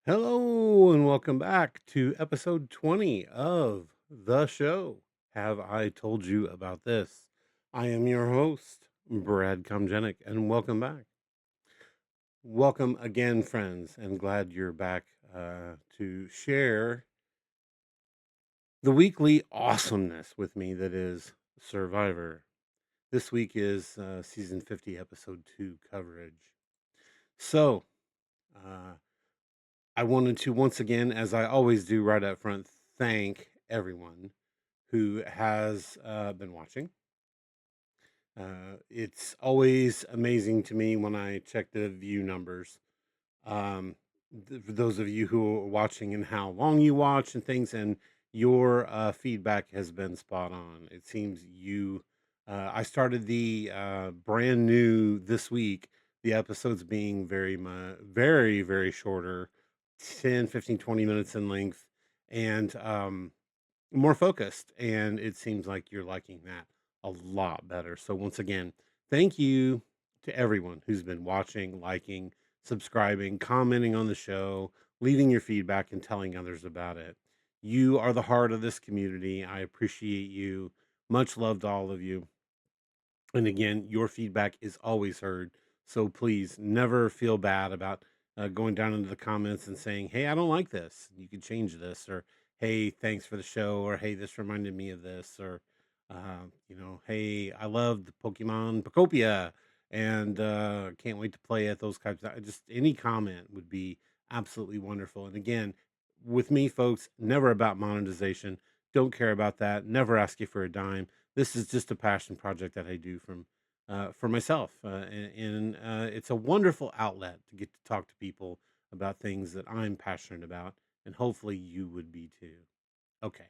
Hello and welcome back to episode 20 of the show. Have I told you about this? I am your host, Brad Komjenik, and welcome back. Welcome again, friends, and glad you're back to share the weekly awesomeness with me that is Survivor. This week is season 50, episode 2 coverage. So, uh, I wanted to once again, as I always do right up front, thank everyone who has been watching. It's always amazing to me when I check the view numbers. Um, for those of you who are watching and how long you watch and things, and your feedback has been spot on. It seems I started the brand new this week, the episodes being very, very shorter, 10, 15, 20 minutes in length, and more focused, and it seems like you're liking that a lot better. So once again, thank you to everyone who's been watching, liking, subscribing, commenting on the show, leaving your feedback and telling others about it. You are the heart of this community. I appreciate you. Much love to all of you. And again, your feedback is always heard. So please never feel bad about going down into the comments and saying, "Hey, I don't like this. You could change this," or "Hey, thanks for the show," or "Hey, this reminded me of this," or "Hey, I loved Pokemon Pocopia and can't wait to play it." Those types of just any comment would be absolutely wonderful. And again, with me, folks, never about monetization. Don't care about that. Never ask you for a dime. This is just a passion project that I do for myself, and it's a wonderful outlet to get to talk to people about things that I'm passionate about, and hopefully you would be too. Okay,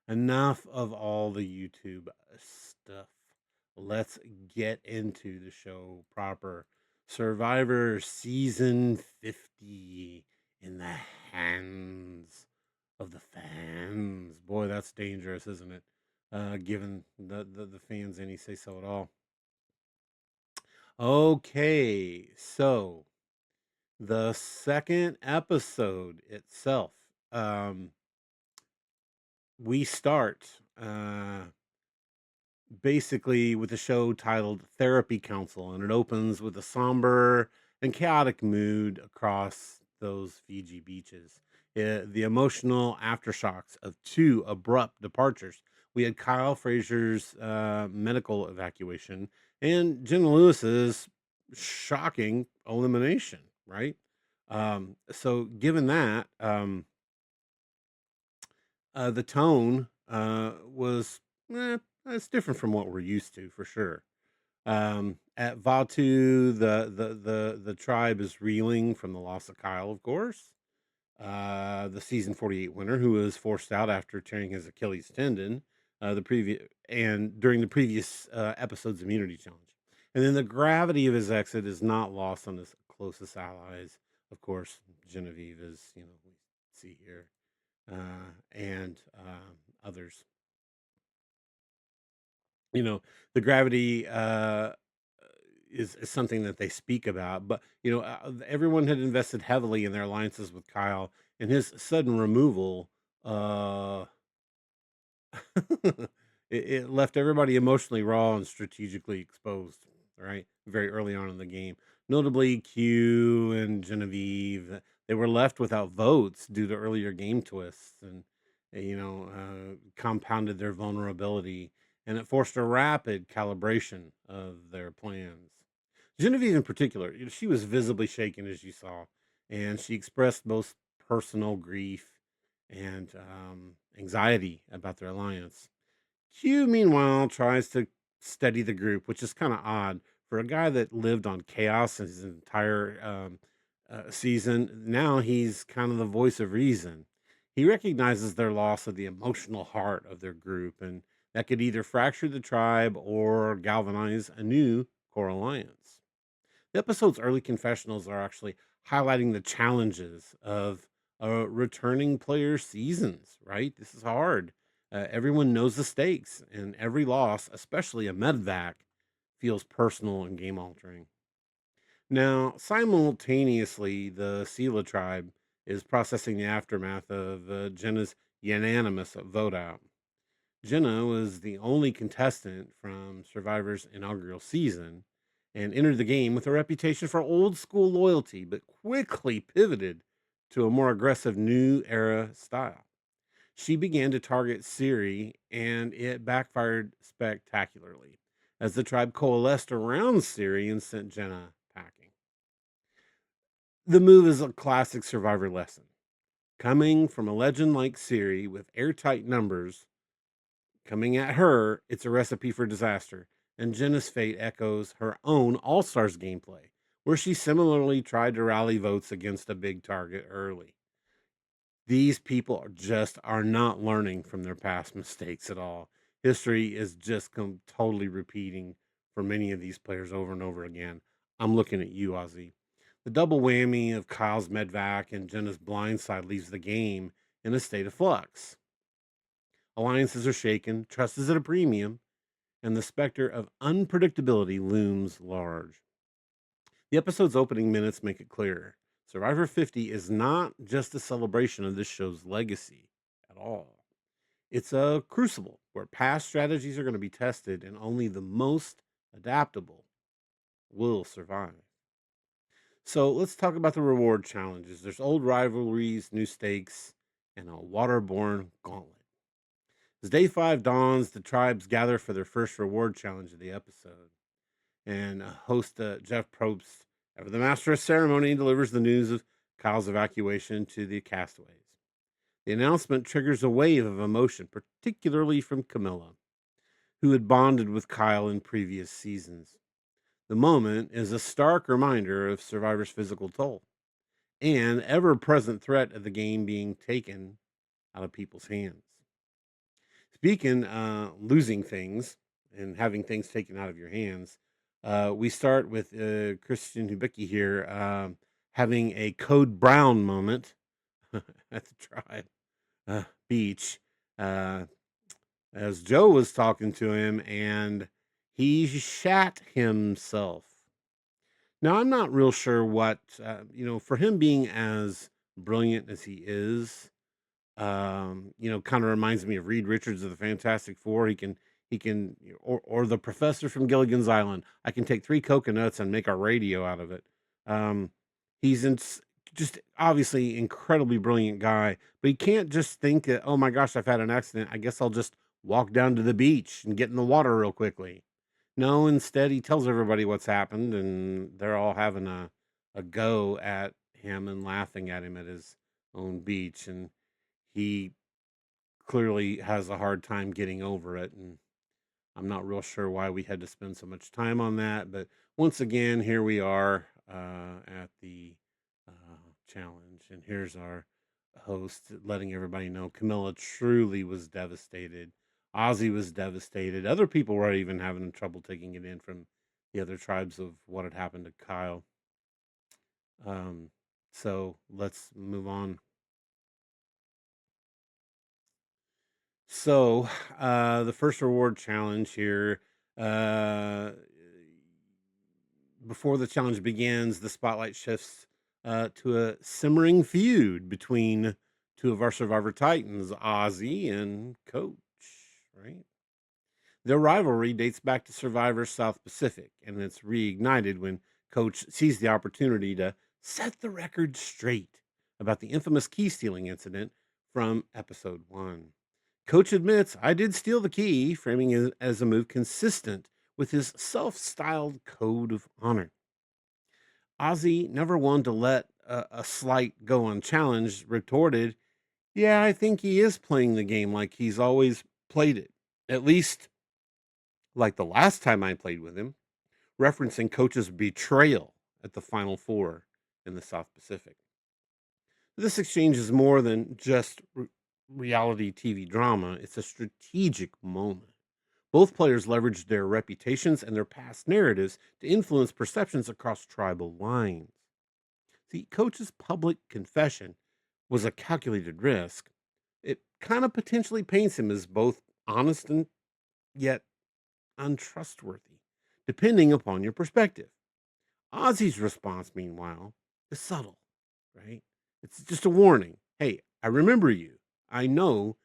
enough of all the YouTube stuff. Let's get into the show proper. Survivor season 50 in the hands of the fans. Boy, that's dangerous, isn't it? Given the fans any say so at all. Okay, so the second episode itself. Um, we start basically with a show titled Therapy Council, and it opens with a somber and chaotic mood across those Fiji beaches. The emotional aftershocks of two abrupt departures. We had Kyle Fraser's medical evacuation and Jenna Lewis's shocking elimination, right? So, given that, the tone was it's different from what we're used to for sure. At Vatu, the tribe is reeling from the loss of Kyle, of course. The season 48 winner, who was forced out after tearing his Achilles tendon, the previous and during the previous episode's immunity challenge. And then the gravity of his exit is not lost on his closest allies. Of course, Genevieve is, we see here, and others. The gravity is something that they speak about, but everyone had invested heavily in their alliances with Kyle, and his sudden removal uh it left everybody emotionally raw and strategically exposed, right? Very early on in the game. Notably Q and Genevieve, they were left without votes due to earlier game twists, and compounded their vulnerability, and it forced a rapid calibration of their plans. Genevieve in particular, she was visibly shaken, as you saw, and she expressed both personal grief and anxiety about their alliance. Q, meanwhile, tries to steady the group, which is kind of odd for a guy that lived on chaos his entire season. Now he's kind of the voice of reason. He recognizes their loss of the emotional heart of their group, and that could either fracture the tribe or galvanize a new core alliance. The episode's early confessionals are actually highlighting the challenges of returning player seasons, right? This is hard. Everyone knows the stakes, and every loss, especially a medvac, feels personal and game altering. Now, simultaneously, the Sela tribe is processing the aftermath of Jenna's unanimous vote out. Jenna was the only contestant from Survivor's inaugural season and entered the game with a reputation for old school loyalty, but quickly pivoted to a more aggressive new era style. She began to target Siri, and it backfired spectacularly as the tribe coalesced around Siri and sent Jenna packing. The move is a classic Survivor lesson. Coming from a legend like Siri with airtight numbers coming at her, it's a recipe for disaster. And Jenna's fate echoes her own All Stars gameplay, where she similarly tried to rally votes against a big target early. These people are not learning from their past mistakes at all. History is just totally repeating for many of these players over and over again. I'm looking at you, Ozzy. The double whammy of Kyle's medvac and Jenna's blindside leaves the game in a state of flux. Alliances are shaken, trust is at a premium, and the specter of unpredictability looms large. The episode's opening minutes make it clear Survivor 50 is not just a celebration of this show's legacy at all. It's a crucible where past strategies are going to be tested and only the most adaptable will survive. So let's talk about the reward challenges. There's old rivalries, new stakes, and a waterborne gauntlet. As day 5 dawns, the tribes gather for their first reward challenge of the episode. And host Jeff Probst, ever the master of ceremony, delivers the news of Kyle's evacuation to the castaways. The announcement triggers a wave of emotion, particularly from Camilla, who had bonded with Kyle in previous seasons. The moment is a stark reminder of Survivor's physical toll and ever present threat of the game being taken out of people's hands. Speaking losing things and having things taken out of your hands, we start with Christian Hubicki here having a Code Brown moment at the tribe beach uh, as Joe was talking to him, and he shat himself. Now, I'm not real sure what, for him being as brilliant as he is, kind of reminds me of Reed Richards of the Fantastic Four. Or the professor from Gilligan's Island. I can take 3 coconuts and make a radio out of it. Um, he's just obviously incredibly brilliant guy, but he can't just think that, oh my gosh, I've had an accident. I guess I'll just walk down to the beach and get in the water real quickly. No, instead he tells everybody what's happened, and they're all having a go at him and laughing at him at his own beach, and he clearly has a hard time getting over it, and I'm not real sure why we had to spend so much time on that. But once again, here we are at the challenge, and here's our host letting everybody know Camilla truly was devastated. Ozzy was devastated. Other people were even having trouble taking it in from the other tribes of what had happened to Kyle. So let's move on. So, the first reward challenge here, uh, before the challenge begins, the spotlight shifts to a simmering feud between two of our Survivor Titans, Ozzy and Coach, right? Their rivalry dates back to Survivor South Pacific, and it's reignited when Coach sees the opportunity to set the record straight about the infamous key stealing incident from episode 1. Coach admits, I did steal the key, framing it as a move consistent with his self styled code of honor. Ozzy, never one to let a slight go unchallenged, retorted, yeah, I think he is playing the game like he's always played it. At least like the last time I played with him, referencing Coach's betrayal at the Final Four in the South Pacific. This exchange is more than just reality TV drama, it's a strategic moment. Both players leveraged their reputations and their past narratives to influence perceptions across tribal lines. See, Coach's public confession was a calculated risk. It kind of potentially paints him as both honest and yet untrustworthy, depending upon your perspective. Ozzy's response, meanwhile, is subtle, right? It's just a warning. Hey, I remember you. I know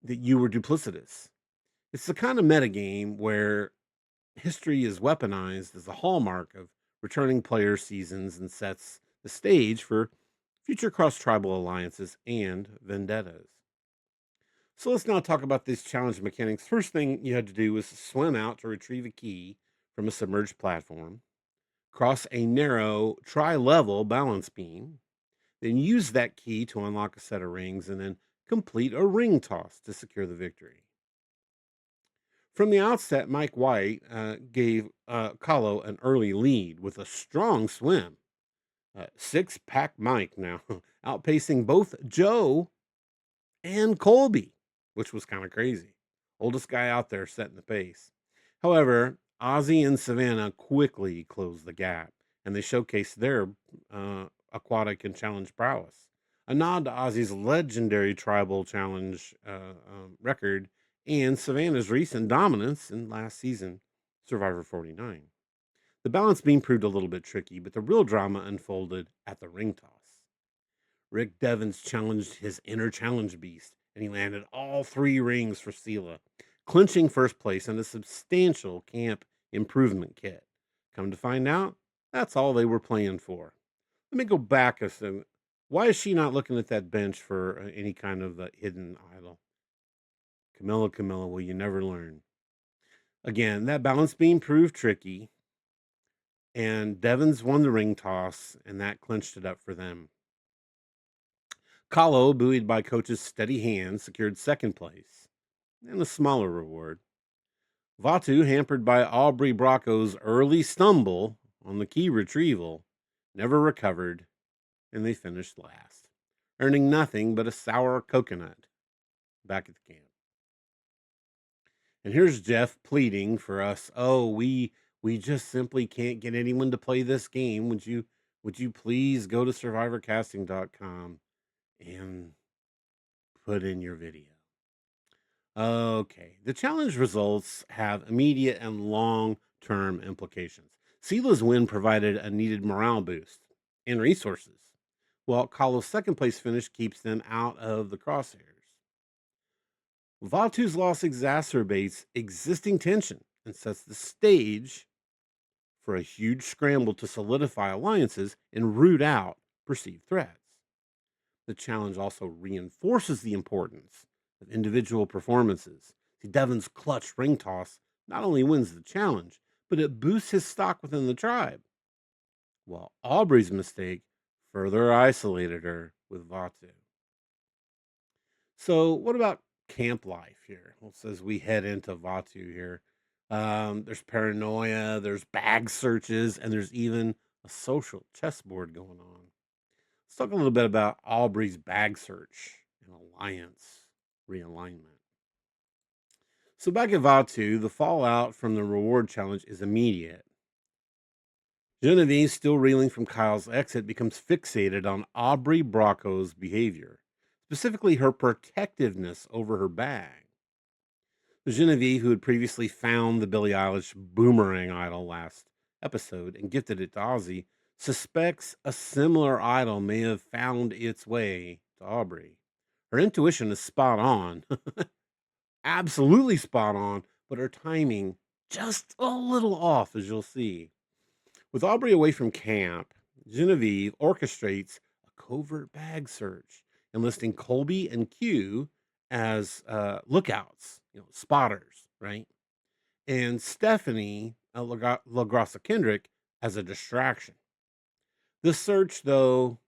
that you were duplicitous. It's the kind of metagame where history is weaponized as a hallmark of returning player seasons and sets the stage for future cross tribal alliances and vendettas. So let's now talk about these challenge mechanics. First thing you had to do was swim out to retrieve a key from a submerged platform, cross a narrow tri level balance beam, then use that key to unlock a set of rings, and then complete a ring toss to secure the victory. From the outset, Mike White gave Kahlo an early lead with a strong swim. Six pack Mike now, outpacing both Joe and Colby, which was kind of crazy. Oldest guy out there setting the pace. However, Ozzy and Savannah quickly closed the gap, and they showcased their aquatic and challenge prowess. A nod to Ozzy's legendary tribal challenge record and Savannah's recent dominance in last season, Survivor 49. The balance beam proved a little bit tricky, but the real drama unfolded at the ring toss. Rick Devens challenged his inner challenge beast, and he landed all three rings for Sela, clinching first place in a substantial camp improvement kit. Come to find out, that's all they were playing for. Let me go back a second. Why is she not looking at that bench for any kind of hidden idol? Camilla, will you never learn? Again, that balance beam proved tricky, and Devens won the ring toss, and that clinched it up for them. Kahlo, buoyed by coach's steady hand, secured second place and a smaller reward. Vatu, hampered by Aubrey Bracco's early stumble on the key retrieval, never recovered, and they finished last, earning nothing but a sour coconut back at the camp. And here's Jeff pleading for us. Oh, we just simply can't get anyone to play this game. Would you please go to survivorcasting.com and put in your video? Okay. The challenge results have immediate and long term implications. Sela's win provided a needed morale boost and resources, while Kahlo's second place finish keeps them out of the crosshairs. Vatu's loss exacerbates existing tension and sets the stage for a huge scramble to solidify alliances and root out perceived threats. The challenge also reinforces the importance of individual performances. See, Devon's clutch ring toss not only wins the challenge, but it boosts his stock within the tribe, while Aubrey's mistake further isolated her with Vatu. So, what about camp life here? Well, as we head into Vatu here, there's paranoia, there's bag searches, and there's even a social chessboard going on. Let's talk a little bit about Aubrey's bag search and alliance realignment. So back at Vatu, the fallout from the reward challenge is immediate. Genevieve, still reeling from Kyle's exit, becomes fixated on Aubrey Bracco's behavior, specifically her protectiveness over her bag. Genevieve, who had previously found the Billie Eilish boomerang idol last episode and gifted it to Ozzy, suspects a similar idol may have found its way to Aubrey. Her intuition is spot on, absolutely spot on, but her timing just a little off, as you'll see. With Aubrey away from camp, Genevieve orchestrates a covert bag search, enlisting Colby and Q as lookouts, spotters, right? And Stephanie LaGrassa Kendrick as a distraction. The search, though,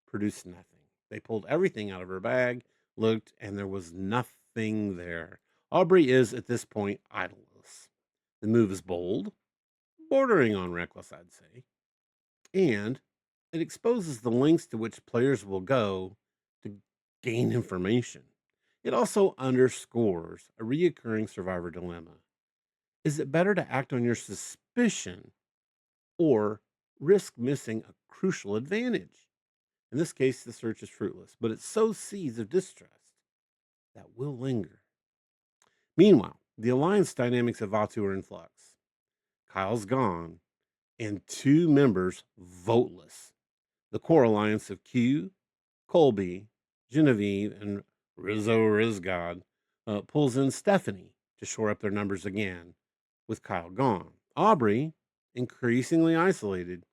produced nothing. They pulled everything out of her bag, looked, and there was nothing there. Aubrey is, at this point, idolless. The move is bold, bordering on reckless, I'd say, and it exposes the lengths to which players will go to gain information. It also underscores a reoccurring survivor dilemma. Is it better to act on your suspicion or risk missing a crucial advantage? In this case, the search is fruitless, but it sows seeds of distrust that will linger. Meanwhile, the alliance dynamics of Vatu are in flux. Kyle's gone, and two members voteless. The core alliance of Q, Colby, Genevieve, and Rizzo Rizgod pulls in Stephanie to shore up their numbers again, with Kyle gone. Aubrey, increasingly isolated,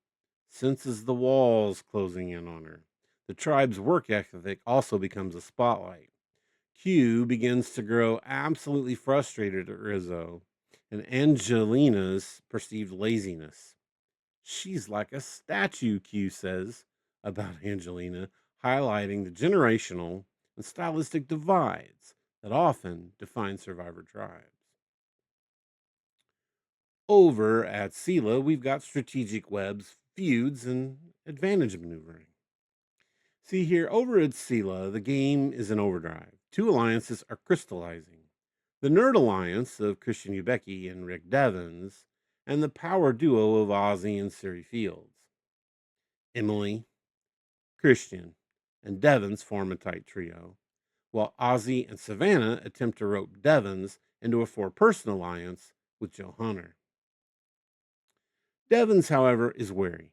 senses the walls closing in on her. The tribe's work ethic also becomes a spotlight. Q begins to grow absolutely frustrated at Rizzo and Angelina's perceived laziness. She's like a statue, Q says about Angelina, highlighting the generational and stylistic divides that often define survivor tribes. Over at Sela, we've got strategic webs, feuds, and advantage maneuvering. See here, over at Sela, the game is in overdrive. Two alliances are crystallizing. The Nerd Alliance of Christian Ubecki and Rick Devens, and the power duo of Ozzy and Siri Fields. Emily, Christian, and Devens form a tight trio, while Ozzy and Savannah attempt to rope Devens into a four-person alliance with Joe Hunter. Devens, however, is wary.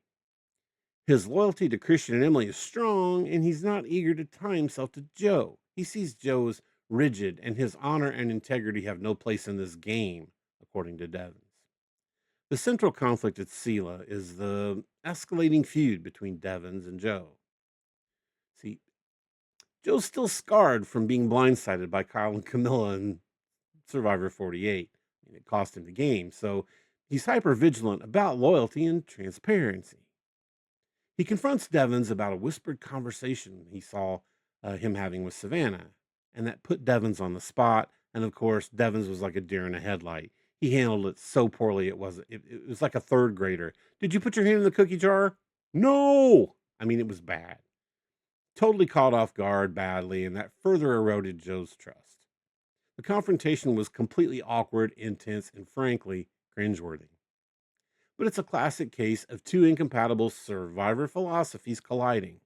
His loyalty to Christian and Emily is strong, and he's not eager to tie himself to Joe. He sees Joe as rigid, and his honor and integrity have no place in this game, according to Devens. The central conflict at Sela is the escalating feud between Devens and Joe. See, Joe's still scarred from being blindsided by Kyle and Camilla in Survivor 48. It cost him the game, so he's hyper vigilant about loyalty and transparency. He confronts Devens about a whispered conversation he saw him having with Savannah, and that put Devens on the spot. And of course, Devens was like a deer in a headlight. He handled it so poorly. It was like a third grader. Did you put your hand in the cookie jar? No. I mean, it was bad. Totally caught off guard badly, and that further eroded Joe's trust. The confrontation was completely awkward, intense, and frankly, cringeworthy. But it's a classic case of two incompatible survivor philosophies colliding.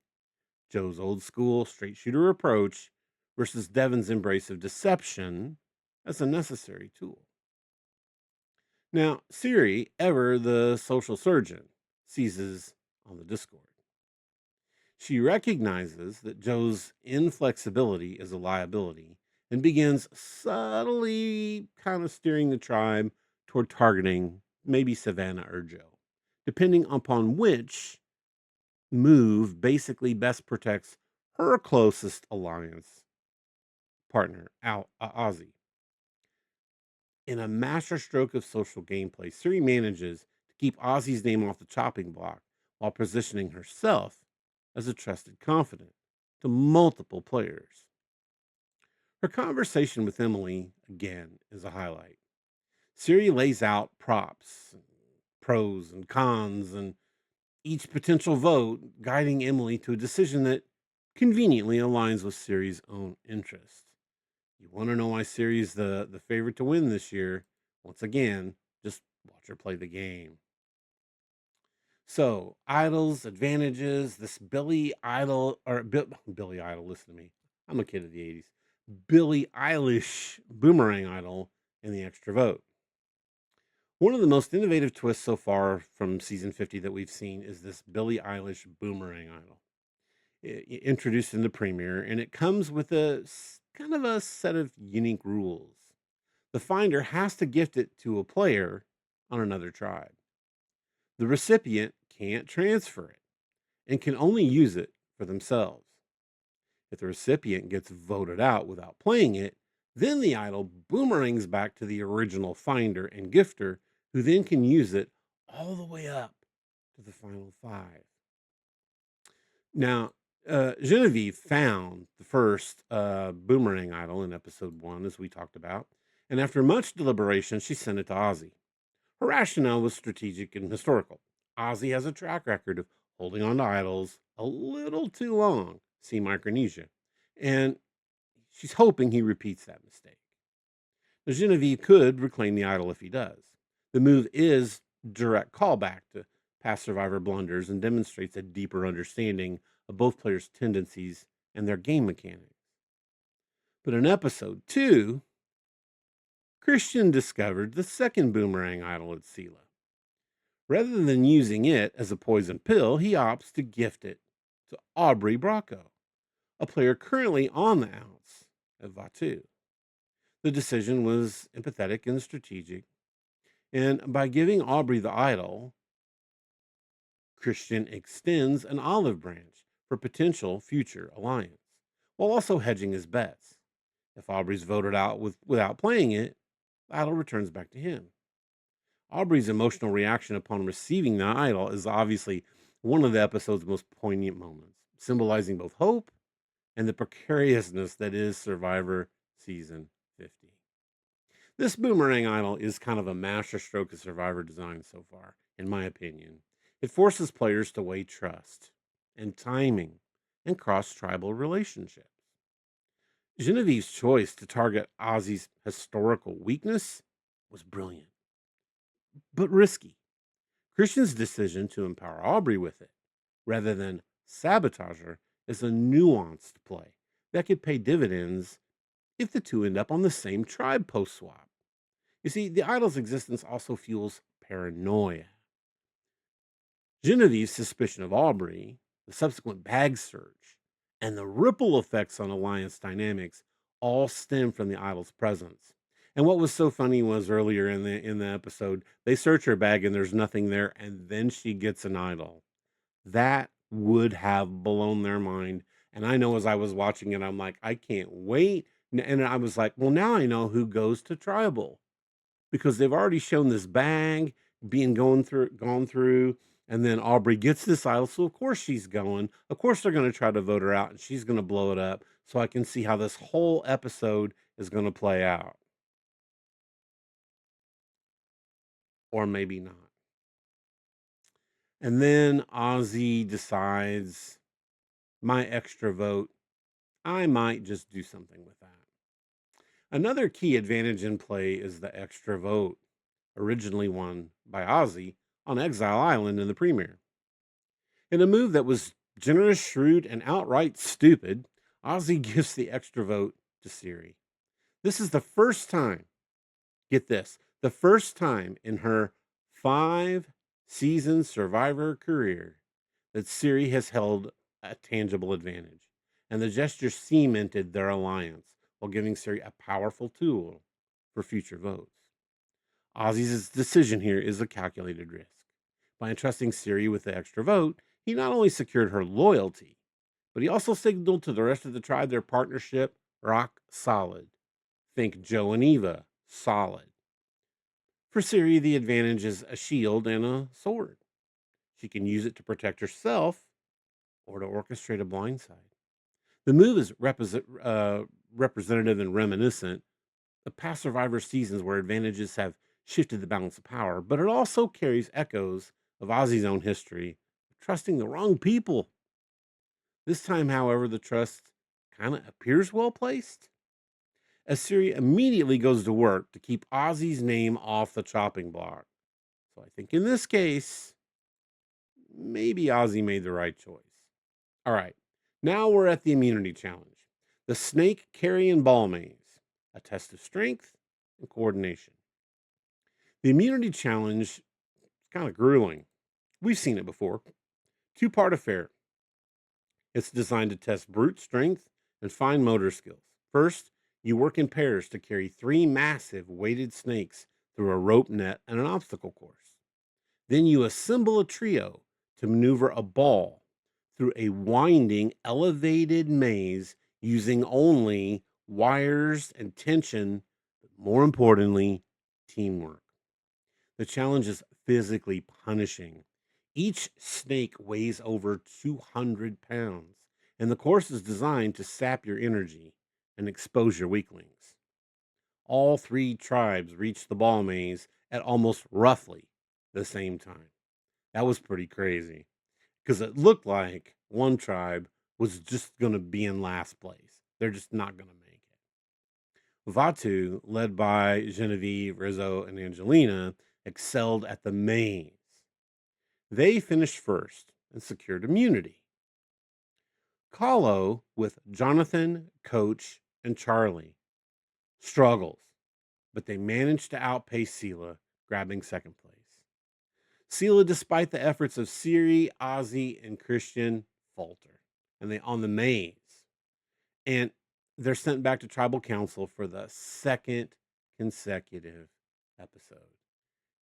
Joe's old school straight shooter approach versus Devon's embrace of deception as a necessary tool. Now, Siri, ever the social surgeon, seizes on the Discord. She recognizes that Joe's inflexibility is a liability and begins subtly kind of steering the tribe toward targeting maybe Savannah or Joe, depending upon which move basically best protects her closest alliance partner, Ozzy. In a masterstroke of social gameplay, Siri manages to keep Ozzy's name off the chopping block while positioning herself as a trusted confidant to multiple players. Her conversation with Emily, again, is a highlight. Siri lays out props, pros and cons, and each potential vote, guiding Emily to a decision that conveniently aligns with Siri's own interests. You want to know why Siri's the favorite to win this year? Once again, just watch her play the game. So, idols, advantages, this Billy Idol, or Billy Idol, listen to me. I'm a kid of the 80s. Billie Eilish boomerang idol and the extra vote. One of the most innovative twists so far from season 50 that we've seen is this Billie Eilish boomerang idol. Introduced in the premiere, and it comes with kind of a set of unique rules. The finder has to gift it to a player on another tribe. The recipient can't transfer it and can only use it for themselves. If the recipient gets voted out without playing it, then the idol boomerangs back to the original finder and gifter, who then can use it all the way up to the final five. Now, Genevieve found the first boomerang idol in episode 1, as we talked about, and after much deliberation, she sent it to Ozzy. Her rationale was strategic and historical. Ozzy has a track record of holding on to idols a little too long, see Micronesia, and she's hoping he repeats that mistake. Now, Genevieve could reclaim the idol if he does. The move is direct callback to past Survivor blunders and demonstrates a deeper understanding of both players' tendencies and their game mechanics. But in episode 2, Christian discovered the second boomerang idol at Sela. Rather than using it as a poison pill, he opts to gift it to Aubrey Bracco, a player currently on the outs at Vatu. The decision was empathetic and strategic, and by giving Aubrey the idol, Christian extends an olive branch for potential future alliance, while also hedging his bets. If Aubrey's voted out without playing it, the idol returns back to him. Aubrey's emotional reaction upon receiving the idol is obviously one of the episode's most poignant moments, symbolizing both hope and the precariousness that is Survivor Season 50. This boomerang idol is kind of a masterstroke of Survivor design so far, in my opinion. It forces players to weigh trust and timing and cross tribal relationships. Genevieve's choice to target Ozzy's historical weakness was brilliant, but risky. Christian's decision to empower Aubrey with it, rather than sabotage her, is a nuanced play that could pay dividends if the two end up on the same tribe post swap. You see, the idol's existence also fuels paranoia. Genevieve's suspicion of Aubrey, the subsequent bag search, and the ripple effects on alliance dynamics all stem from the idol's presence. And what was so funny was earlier in the episode, they search her bag and there's nothing there, and then she gets an idol. That would have blown their mind. And I know as I was watching it, I'm like, I can't wait. And I was like, well, now I know who goes to tribal because they've already shown this bag being gone through, and then Aubrey gets this idol, so of course she's going. Of course they're going to try to vote her out, and she's going to blow it up. So I can see how this whole episode is going to play out, or maybe not. And then Ozzy decides my extra vote. I might just do something with that. Another key advantage in play is the extra vote, originally won by Ozzy on Exile Island in the premiere. In a move that was generous, shrewd, and outright stupid, Ozzy gives the extra vote to Cirie. This is the first time, get this, the first time in her 5-season Survivor career that Cirie has held a tangible advantage, and the gesture cemented their alliance while giving Cirie a powerful tool for future votes. Ozzy's decision here is a calculated risk. By entrusting Cirie with the extra vote, he not only secured her loyalty, but he also signaled to the rest of the tribe their partnership rock solid. Think Joe and Eva, solid. For Cirie, the advantage is a shield and a sword. She can use it to protect herself or to orchestrate a blindside. The move is representative and reminiscent of past Survivor seasons where advantages have shifted the balance of power, but it also carries echoes of Ozzy's own history of trusting the wrong people. This time, however, the trust kind of appears well placed, as Cirie immediately goes to work to keep Ozzy's name off the chopping block. So I think in this case, maybe Ozzy made the right choice. All right, now we're at the immunity challenge. The snake carrying ball maze, a test of strength and coordination. The immunity challenge is kind of grueling. We've seen it before. Two-part affair. It's designed to test brute strength and fine motor skills. First, you work in pairs to carry 3 massive weighted snakes through a rope net and an obstacle course. Then you assemble a trio to maneuver a ball through a winding, elevated maze using only wires and tension, but more importantly, teamwork. The challenge is physically punishing. Each snake weighs over 200 pounds, and the course is designed to sap your energy and expose your weaklings. All 3 tribes reached the ball maze at almost roughly the same time. That was pretty crazy because it looked like one tribe was just going to be in last place. They're just not going to make it. Vatu, led by Genevieve, Rizzo, and Angelina, excelled at the maze. They finished first and secured immunity. Kahlo, with Jonathan, Coach, and Charlie, struggles, but they managed to outpace Sela, grabbing second place. Sela, despite the efforts of Cirie, Ozzy, and Christian, falter. and they on the maze, and they're sent back to tribal council for the second consecutive episode.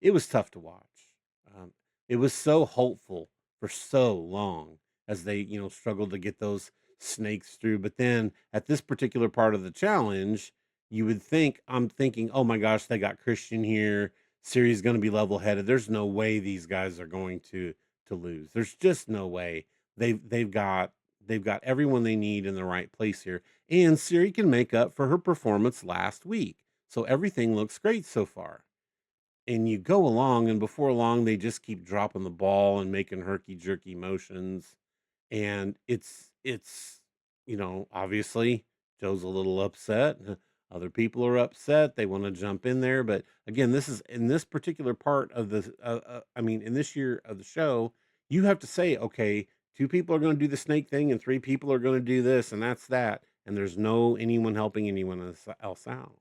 It was tough to watch. Um, it was so hopeful for so long as they, struggled to get those snakes through. But then at this particular part of the challenge, you would think, I'm thinking, oh my gosh, they got Christian here. Siri's going to be level headed. There's no way these guys are going to lose. There's just no way. They've got everyone they need in the right place here. And Siri can make up for her performance last week. So everything looks great so far, and you go along, and before long they just keep dropping the ball and making herky jerky motions, and it's obviously Joe's a little upset. Other people are upset, they want to jump in there, but again, this is in this particular part of the I mean, in this year of the show, you have to say, okay, two people are going to do the snake thing and three people are going to do this, and that's that, and there's no anyone helping anyone else out.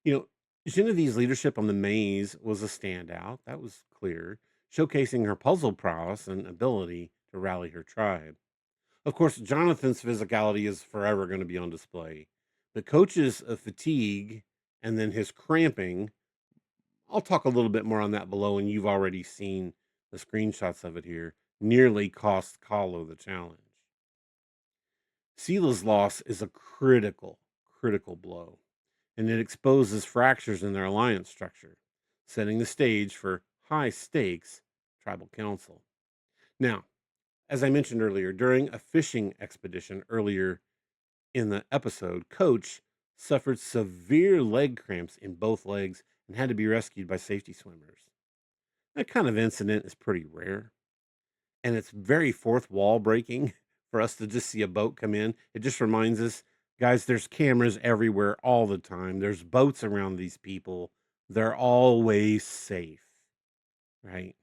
You know, Genevieve's leadership on the maze was a standout. That was clear, showcasing her puzzle prowess and ability to rally her tribe. Of course, Jonathan's physicality is forever going to be on display. The coach's fatigue and then his cramping, I'll talk a little bit more on that below, and you've already seen the screenshots of it here, nearly cost Kahlo the challenge. Sela's loss is a critical blow, and it exposes fractures in their alliance structure, setting the stage for high stakes tribal council. Now, as I mentioned earlier, during a fishing expedition earlier in the episode, Coach suffered severe leg cramps in both legs and had to be rescued by safety swimmers. That kind of incident is pretty rare, and it's very fourth wall breaking for us to just see a boat come in. It just reminds us, guys, there's cameras everywhere all the time. There's boats around these people. They're always safe, right?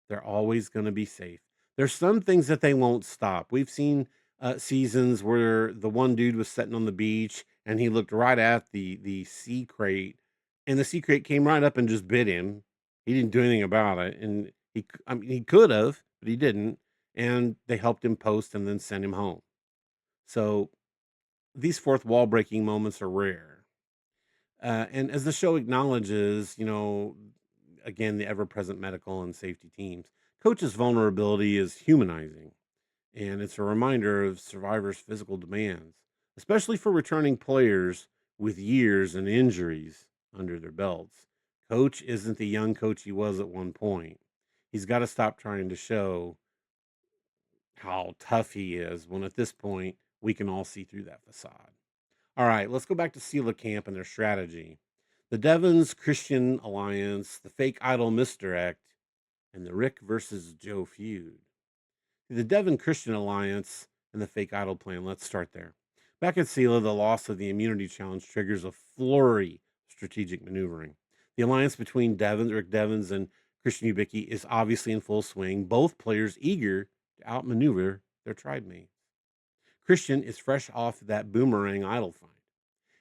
They're always going to be safe. There's some things that they won't stop. We've seen seasons where the one dude was sitting on the beach and he looked right at the sea crate, and the sea crate came right up and just bit him. He didn't do anything about it, and I mean, he could have, but he didn't. And they helped him post and then send him home. So these fourth wall breaking moments are rare. And as the show acknowledges, again, the ever present medical and safety teams, Coach's vulnerability is humanizing, and it's a reminder of Survivor's physical demands, especially for returning players with years and injuries under their belts. Coach isn't the young coach he was at one point. He's got to stop trying to show how tough he is when at this point we can all see through that facade. All right, let's go back to Sela Camp and their strategy. The Devons Christian Alliance, the fake idol misdirect, and the Rick versus Joe feud. The Devon Christian Alliance and the fake idol plan. Let's start there. Back at Sela, the loss of the immunity challenge triggers a flurry of strategic maneuvering. The alliance between Rick Devons, and Christian Ubicki is obviously in full swing, both players eager to outmaneuver their tribe mates. Christian is fresh off that boomerang idol find,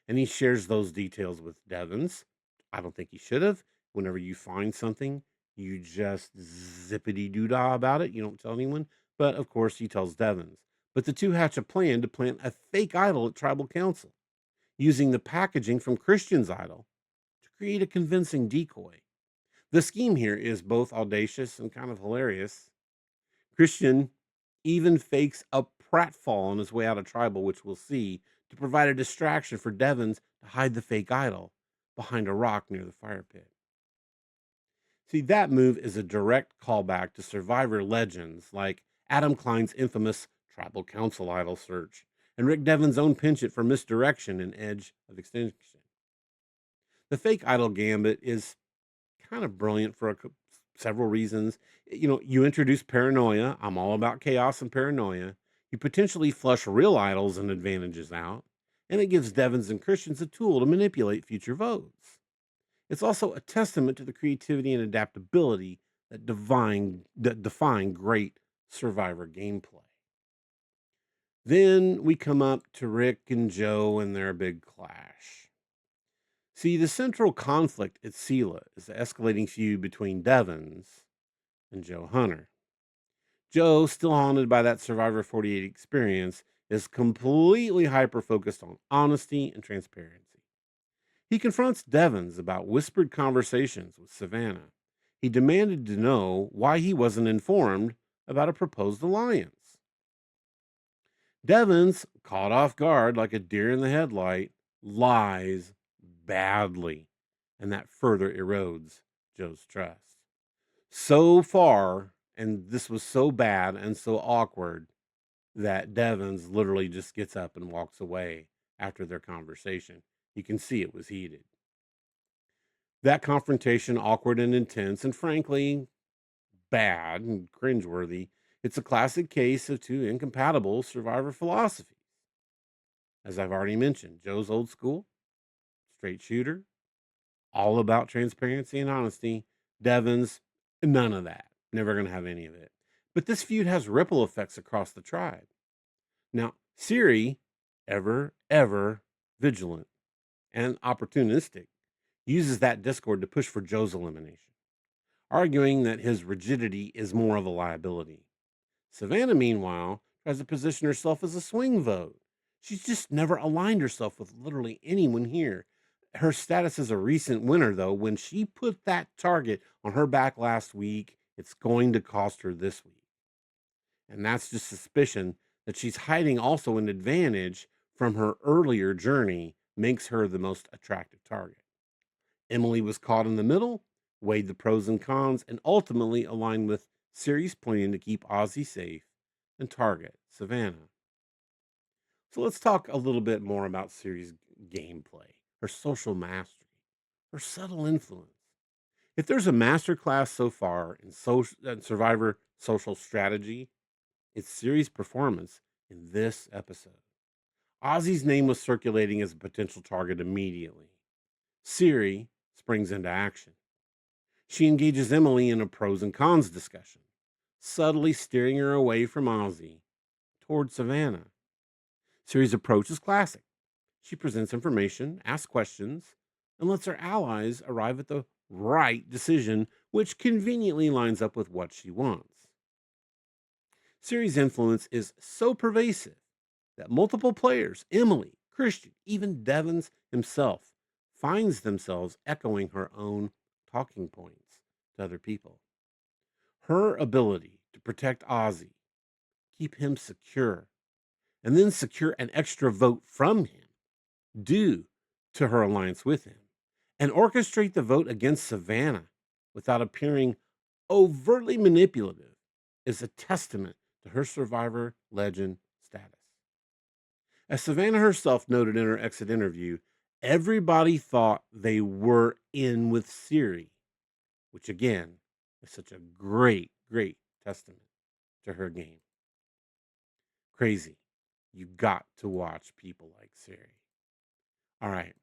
and he shares those details with Devons. I don't think he should have. Whenever you find something, you just zippity doo dah about it. You don't tell anyone. But of course, he tells Devons. But the two hatch a plan to plant a fake idol at tribal council, using the packaging from Christian's idol to create a convincing decoy. The scheme here is both audacious and kind of hilarious. Christian even fakes a pratfall on his way out of tribal, which we'll see, to provide a distraction for Devons to hide the fake idol behind a rock near the fire pit. See, that move is a direct callback to Survivor legends like Adam Klein's infamous tribal council idol search and Rick Devon's own penchant for misdirection in Edge of Extinction. The fake idol gambit is kind of brilliant for several reasons. You introduce paranoia. I'm all about chaos and paranoia. You potentially flush real idols and advantages out, and it gives Devons and Christians a tool to manipulate future votes. It's also a testament to the creativity and adaptability that define great Survivor gameplay. Then we come up to Rick and Joe and their big clash. See, the central conflict at Sela is the escalating feud between Devons and Joe Hunter. Joe, still haunted by that Survivor 48 experience, is completely hyper focused on honesty and transparency. He confronts Devons about whispered conversations with Savannah. He demanded to know why he wasn't informed about a proposed alliance. Devons, caught off guard like a deer in the headlight, lies badly, and that further erodes Joe's trust. So far, and this was so bad and so awkward that Devons literally just gets up and walks away after their conversation. You can see it was heated. That confrontation, awkward and intense, and frankly, bad and cringeworthy, it's a classic case of two incompatible survivor philosophies. As I've already mentioned, Joe's old school, straight shooter, all about transparency and honesty. Devon's, none of that. Never going to have any of it. But this feud has ripple effects across the tribe. Now, Siri, ever vigilant and opportunistic, uses that discord to push for Joe's elimination, arguing that his rigidity is more of a liability. Savannah, meanwhile, tries to position herself as a swing vote. She's just never aligned herself with literally anyone here. Her status as a recent winner, though, when she put that target on her back last week, it's going to cost her this week. And that's just suspicion that she's hiding also an advantage from her earlier journey makes her the most attractive target. Emily was caught in the middle, weighed the pros and cons, and ultimately aligned with Siri's plan to keep Ozzy safe and target Savannah. So let's talk a little bit more about Siri's gameplay, her social mastery, her subtle influence. If there's a masterclass so far in Survivor social strategy, it's Siri's performance in this episode. Ozzy's name was circulating as a potential target immediately. Siri springs into action. She engages Emily in a pros and cons discussion, subtly steering her away from Ozzy toward Savannah. Siri's approach is classic. She presents information, asks questions, and lets her allies arrive at the right decision, which conveniently lines up with what she wants. Siri's influence is so pervasive that multiple players, Emily, Christian, even Devons himself, finds themselves echoing her own talking points to other people. Her ability to protect Ozzy, keep him secure, and then secure an extra vote from him due to her alliance with him, and orchestrate the vote against Savannah without appearing overtly manipulative is a testament to her survivor legend status. As Savannah herself noted in her exit interview, everybody thought they were in with Siri, which again is such a great testament to her game. Crazy. You got to watch people like Siri. All right.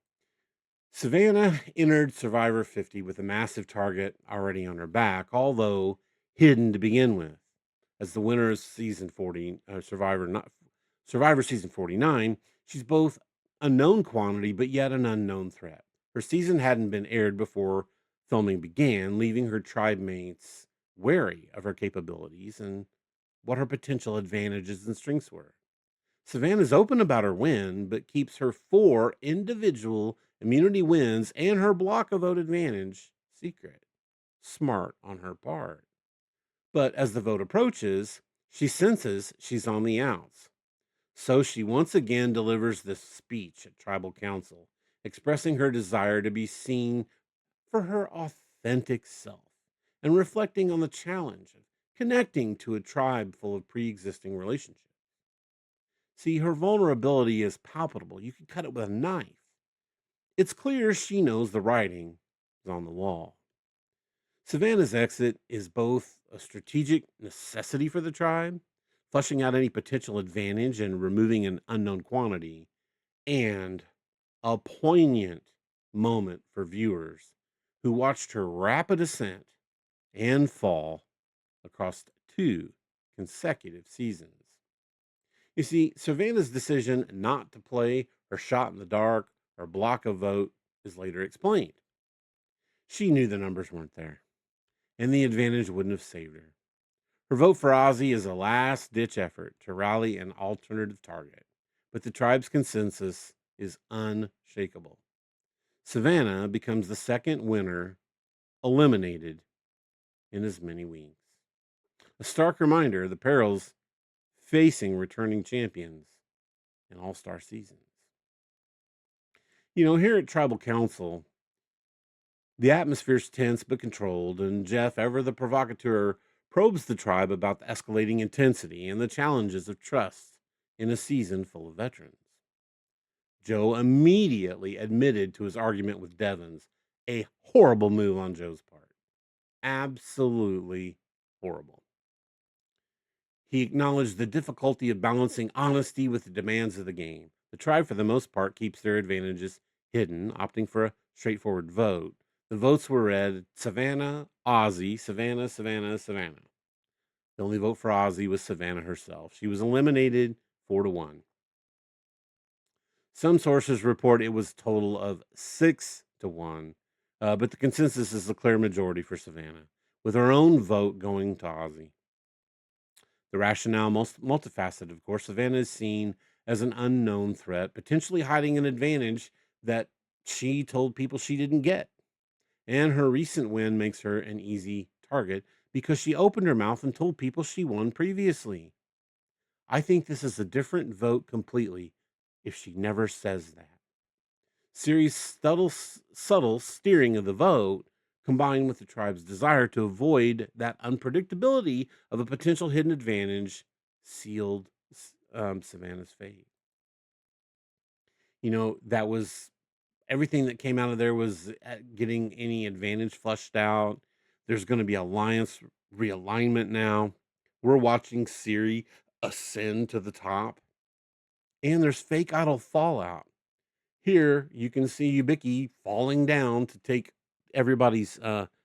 Savannah entered Survivor 50 with a massive target already on her back, although hidden to begin with. As the winner of season 40, Survivor season 49, she's both a known quantity but yet an unknown threat. Her season hadn't been aired before filming began, leaving her tribe mates wary of her capabilities and what her potential advantages and strengths were. Savannah's open about her win, but keeps her 4 individual immunity wins and her block of vote advantage secret. Smart on her part. But as the vote approaches, she senses she's on the outs. So she once again delivers this speech at tribal council, expressing her desire to be seen for her authentic self and reflecting on the challenge of connecting to a tribe full of pre existing relationships. See, her vulnerability is palpable. You can cut it with a knife. It's clear she knows the writing is on the wall. Savannah's exit is both a strategic necessity for the tribe, flushing out any potential advantage and removing an unknown quantity, and a poignant moment for viewers who watched her rapid ascent and fall across 2 consecutive seasons. You see, Savannah's decision not to play her shot in the dark or block a vote is later explained. She knew the numbers weren't there, and the advantage wouldn't have saved her. Her vote for Ozzy is a last ditch effort to rally an alternative target, but the tribe's consensus is unshakable. Savannah becomes the second winner eliminated in as many weeks. A stark reminder of the perils facing returning champions in all star seasons. Here at Tribal Council, the atmosphere's tense but controlled, and Jeff, ever the provocateur, probes the tribe about the escalating intensity and the challenges of trust in a season full of veterans. Joe immediately admitted to his argument with Devons, a horrible move on Joe's part. Absolutely horrible. He acknowledged the difficulty of balancing honesty with the demands of the game. The tribe, for the most part, keeps their advantages hidden, opting for a straightforward vote. The votes were read Savannah, Ozzy, Savannah, Savannah, Savannah. The only vote for Ozzy was Savannah herself. She was eliminated 4-1. Some sources report it was a total of 6-1, but the consensus is a clear majority for Savannah, with her own vote going to Ozzy. The rationale, most multifaceted, of course. Savannah is seen as an unknown threat, potentially hiding an advantage that she told people she didn't get. And her recent win makes her an easy target because she opened her mouth and told people she won previously. I think this is a different vote completely if she never says that. Siri's subtle steering of the vote, combined with the tribe's desire to avoid that unpredictability of a potential hidden advantage, sealed Savannah's fate. That was everything that came out of there was getting any advantage flushed out. There's going to be alliance realignment now. We're watching Siri ascend to the top, and there's fake idol fallout. Here, you can see Yubiki falling down to take everybody's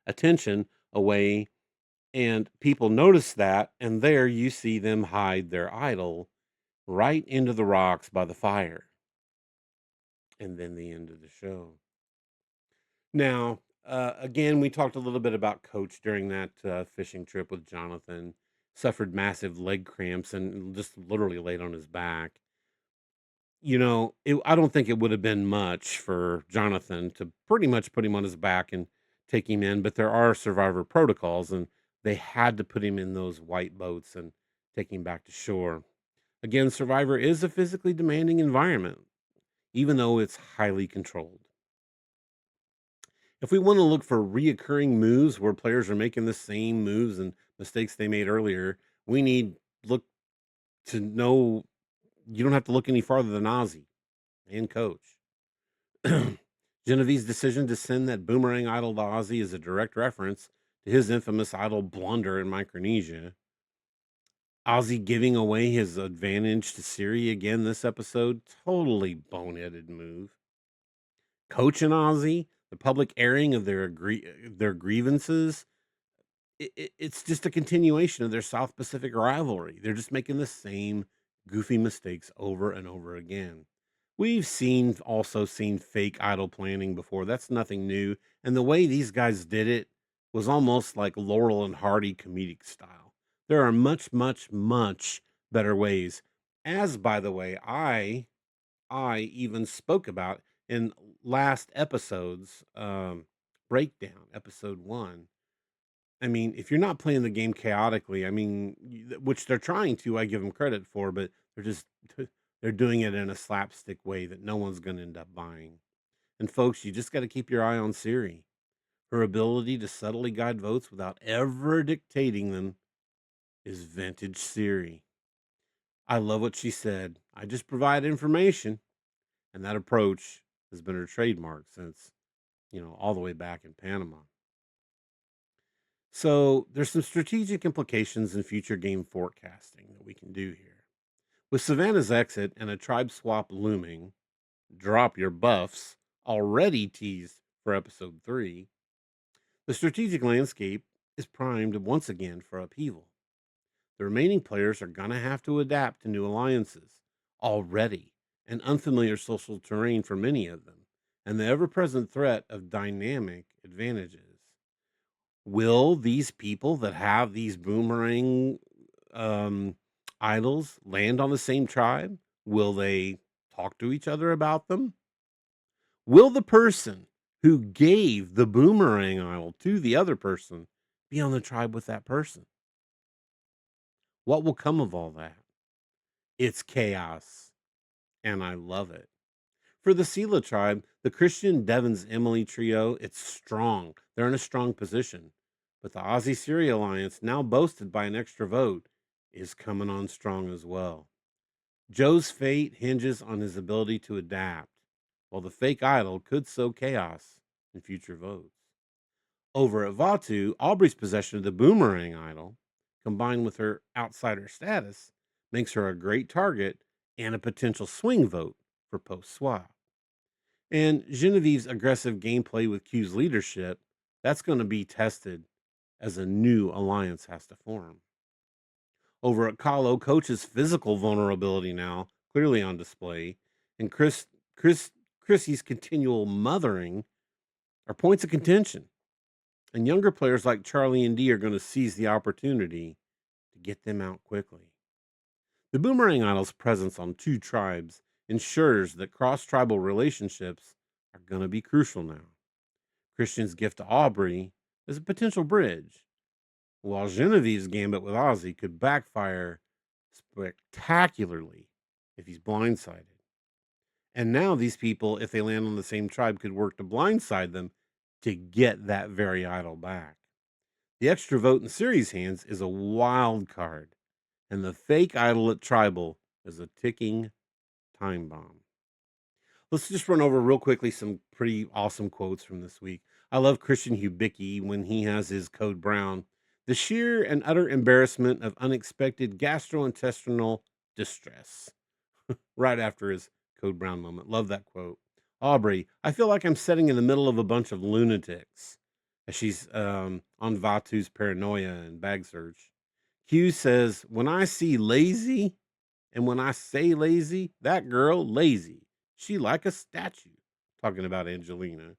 attention away, and people notice that, and there you see them hide their idol right into the rocks by the fire. And then the end of the show. Now, again, we talked a little bit about Coach during that fishing trip with Jonathan. Suffered massive leg cramps and just literally laid on his back. I don't think it would have been much for Jonathan to pretty much put him on his back and take him in, but there are survivor protocols, and they had to put him in those white boats and take him back to shore. Again, Survivor is a physically demanding environment, even though it's highly controlled. If we want to look for reoccurring moves where players are making the same moves and mistakes they made earlier, we need look to know you don't have to look any farther than Ozzy and Coach. Genevieve's decision to send that boomerang idol to Ozzy is a direct reference to his infamous idol blunder in Micronesia. Ozzy giving away his advantage to Siri again this episode, totally boneheaded move. Coach and Ozzy, the public airing of their grievances, it's just a continuation of their South Pacific rivalry. They're just making the same goofy mistakes over and over again. We've also seen fake idol planning before. That's nothing new. And the way these guys did it was almost like Laurel and Hardy comedic style. There are much, much, much better ways. As by the way, I even spoke about in last episode's breakdown, episode 1. I mean, if you're not playing the game chaotically, I mean, which they're trying to, I give them credit for, but they're just they're doing it in a slapstick way that no one's going to end up buying. And folks, you just got to keep your eye on Siri. Her ability to subtly guide votes without ever dictating them is vintage Siri. I love what she said. I just provide information, and that approach has been her trademark since, all the way back in Panama. So there's some strategic implications in future game forecasting that we can do here. With Savannah's exit and a tribe swap looming, drop your buffs already teased for episode 3, the strategic landscape is primed once again for upheaval. The remaining players are going to have to adapt to new alliances already, and unfamiliar social terrain for many of them, and the ever present threat of dynamic advantages. Will these people that have these boomerang um, idols land on the same tribe? Will they talk to each other about them? Will the person who gave the boomerang idol to the other person be on the tribe with that person? What will come of all that? It's chaos, and I love it. For the Sela tribe, the Christian Devon's Emily trio, it's strong. They're in a strong position. But the Aussie Syria alliance, now boasted by an extra vote, is coming on strong as well. Joe's fate hinges on his ability to adapt, while the fake idol could sow chaos in future votes. Over at Vatu, Aubrey's possession of the boomerang idol, combined with her outsider status, makes her a great target and a potential swing vote for post swap. And Genevieve's aggressive gameplay with Q's leadership, that's going to be tested as a new alliance has to form. Over at Kahlo, Coach's physical vulnerability now clearly on display, and Chrissy's continual mothering are points of contention. And younger players like Charlie and D are going to seize the opportunity to get them out quickly. The Boomerang Idol's presence on two tribes ensures that cross tribal relationships are going to be crucial now. Christian's gift to Aubrey is a potential bridge, while Genevieve's gambit with Ozzy could backfire spectacularly if he's blindsided. And now these people, if they land on the same tribe, could work to blindside them to get that very idol back. The extra vote in series hands is a wild card, and the fake idol at tribal is a ticking time bomb. Let's just run over real quickly some pretty awesome quotes from this week. I love Christian Hubicki when he has his Code Brown. The sheer and utter embarrassment of unexpected gastrointestinal distress. Right after his Code Brown moment. Love that quote. Aubrey, I feel like I'm sitting in the middle of a bunch of lunatics as she's on Vatu's paranoia and bag search. Q says, when I see lazy and when I say lazy, that girl lazy. She like a statue. Talking about Angelina.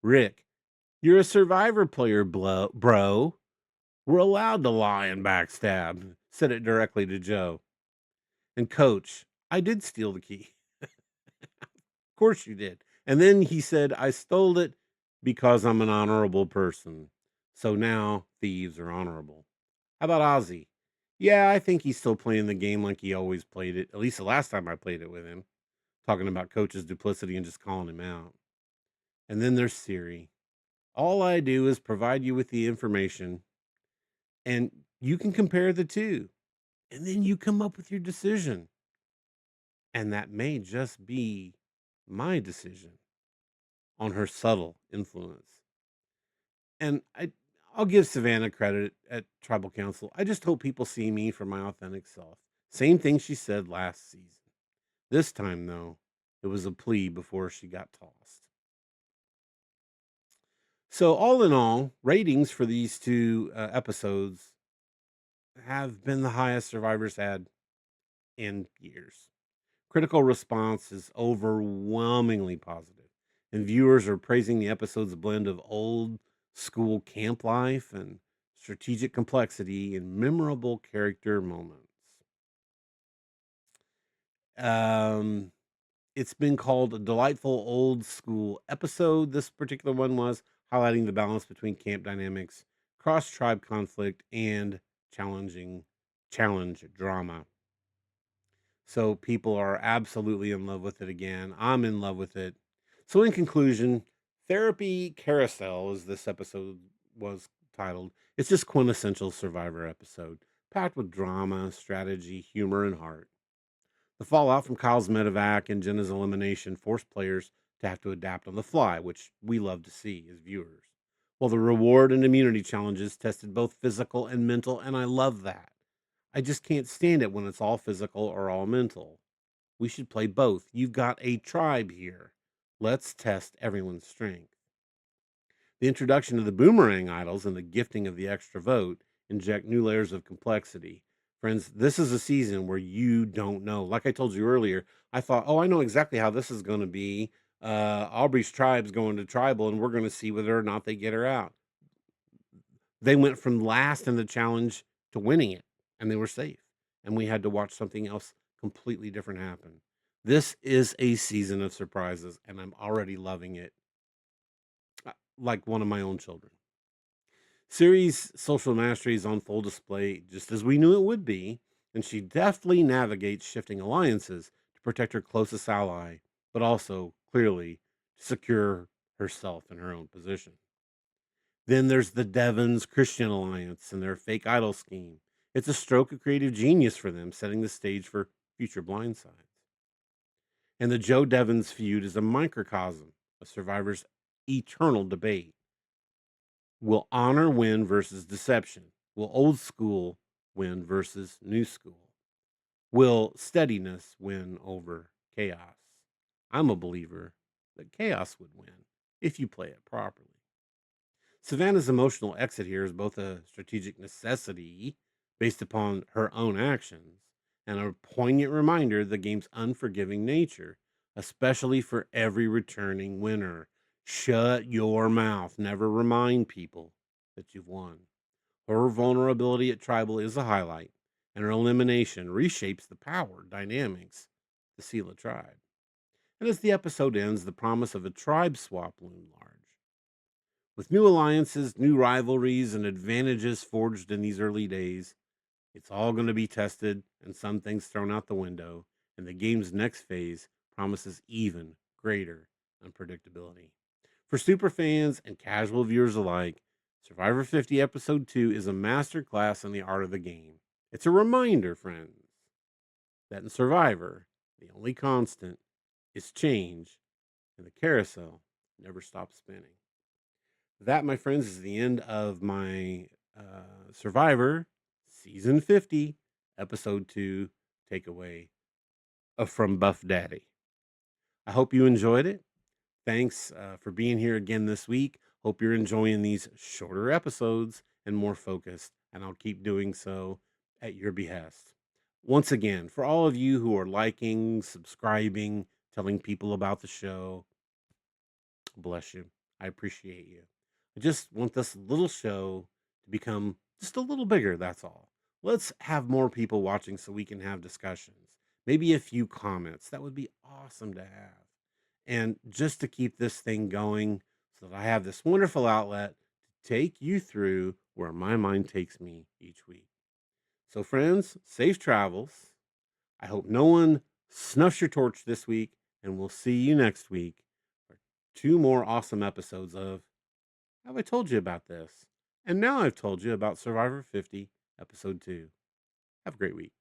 Rick, you're a survivor player, bro. We're allowed to lie and backstab. Said it directly to Joe. And Coach, I did steal the key. Of course you did. And then he said, I stole it because I'm an honorable person. So now thieves are honorable. How about Ozzy? Yeah, I think he's still playing the game like he always played it, at least the last time I played it with him, talking about Coach's duplicity and just calling him out. And then there's Siri. All I do is provide you with the information, and you can compare the two, and then you come up with your decision. And that may just be my decision on her subtle influence. And I'll give Savannah credit at Tribal Council. I just hope people see me for my authentic self. Same thing she said last season. This time, though, it was a plea before she got tossed. So, all in all, ratings for these two episodes have been the highest Survivor's had in years. Critical response is overwhelmingly positive, and viewers are praising the episode's blend of old school camp life and strategic complexity and memorable character moments. Um, it's been called a delightful old school episode. This particular one was highlighting the balance between camp dynamics, cross tribe conflict, and challenge drama. So people are absolutely in love with it again. I'm in love with it. So in conclusion, Therapy Carousel, as this episode was titled, it's just quintessential Survivor episode, packed with drama, strategy, humor, and heart. The fallout from Kyle's medevac and Jenna's elimination forced players to have to adapt on the fly, which we love to see as viewers. While the reward and immunity challenges tested both physical and mental, and I love that. I just can't stand it when it's all physical or all mental. We should play both. You've got a tribe here. Let's test everyone's strength. The introduction of the boomerang idols and the gifting of the extra vote inject new layers of complexity. Friends, this is a season where you don't know. Like I told you earlier, I thought, oh, I know exactly how this is going to be. Aubrey's tribe's going to tribal, and we're going to see whether or not they get her out. They went from last in the challenge to winning it, and they were safe. And we had to watch something else completely different happen. This is a season of surprises, and I'm already loving it like one of my own children. Ciri's social mastery is on full display, just as we knew it would be, and she deftly navigates shifting alliances to protect her closest ally, but also, clearly, to secure herself in her own position. Then there's the Devons Christian Alliance and their fake idol scheme. It's a stroke of creative genius for them, setting the stage for future blindsides. And the Joe Devons feud is a microcosm of Survivor's eternal debate. Will honor win versus deception? Will old school win versus new school? Will steadiness win over chaos? I'm a believer that chaos would win if you play it properly. Savannah's emotional exit here is both a strategic necessity based upon her own actions and a poignant reminder of the game's unforgiving nature, especially for every returning winner. Shut your mouth. Never remind people that you've won. Her vulnerability at Tribal is a highlight, and her elimination reshapes the power dynamics to seal a tribe. And as the episode ends, the promise of a tribe swap loomed large. With new alliances, new rivalries, and advantages forged in these early days, it's all going to be tested and some things thrown out the window, and the game's next phase promises even greater unpredictability. For super fans and casual viewers alike, Survivor 50 Episode 2 is a masterclass in the art of the game. It's a reminder, friends, that in Survivor, the only constant is change, and the carousel never stops spinning. That, my friends, is the end of my Survivor Season 50, Episode 2 takeaway from Buff Daddy. I hope you enjoyed it. Thanks for being here again this week. Hope you're enjoying these shorter episodes and more focused, and I'll keep doing so at your behest. Once again, for all of you who are liking, subscribing, telling people about the show, bless you. I appreciate you. I just want this little show to become just a little bigger. That's all. Let's have more people watching so we can have discussions. Maybe a few comments. That would be awesome to have. And just to keep this thing going so that I have this wonderful outlet to take you through where my mind takes me each week. So, friends, safe travels. I hope no one snuffs your torch this week, and we'll see you next week for two more awesome episodes of Have I Told You About This? And now I've told you about Survivor 50, Episode 2. Have a great week.